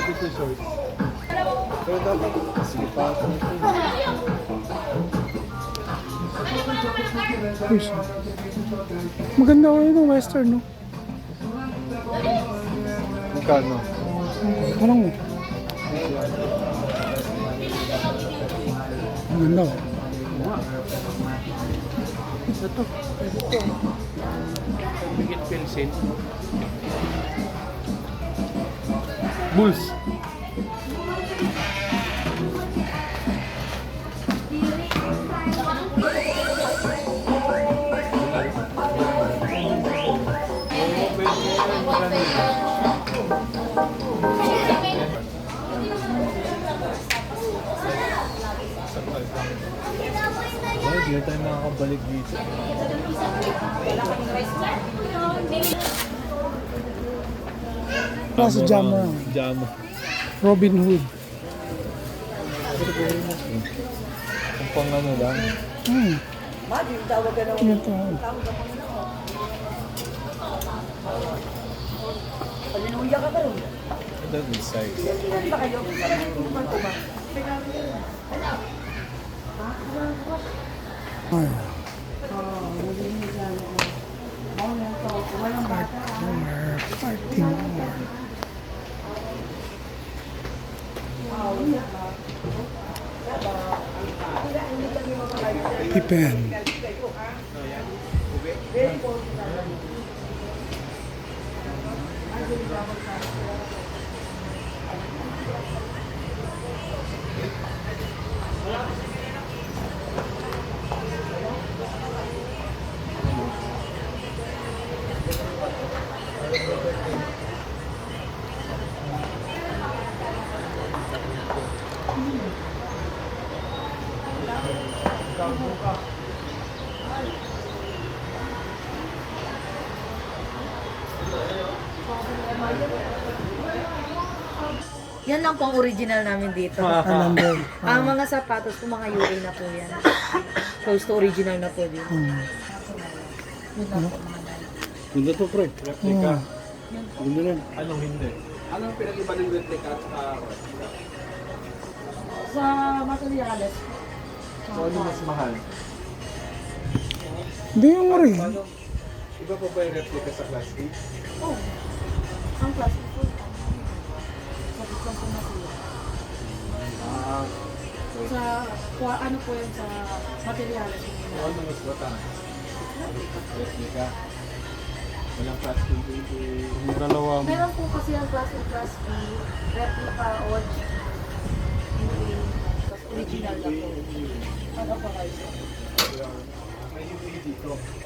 Dito short. Pero dapat sige pa. Yes. Maganda ko yung western, no? Magkano? Anong mo? Maganda ko. Ito. Bigit pensil. Bulls. Hindi na tayo makakabalik dito. Klase Jammer. Jama. Robin Hood. Ang pang ano lang. Ito. Ito good size. Ay. Fighting more. Pippen. Yan lang pong original namin dito. Number. Ang mga sapatos po, mga Yuri na po yan. Close to original na po din. Yun lang po mga dahil. Ganda to pre. Replica. Ganda na. Anong hindi? Anong pinag-iba ng replica at saka replica? Sa materials, So, ano mas mahal? Hindi yung rin. Iba pa ba yung replica sa Class A? oh, ang plastic po. Sa discount po na po. Ah, Sa, ano po yan sa materials. so ano mas bata? Replica. Walang Class A. Yung dalawa mo. Meron po kasi ang class A, class B, replica, odd, tapos original na po. Ano pa kayo? May UV dito.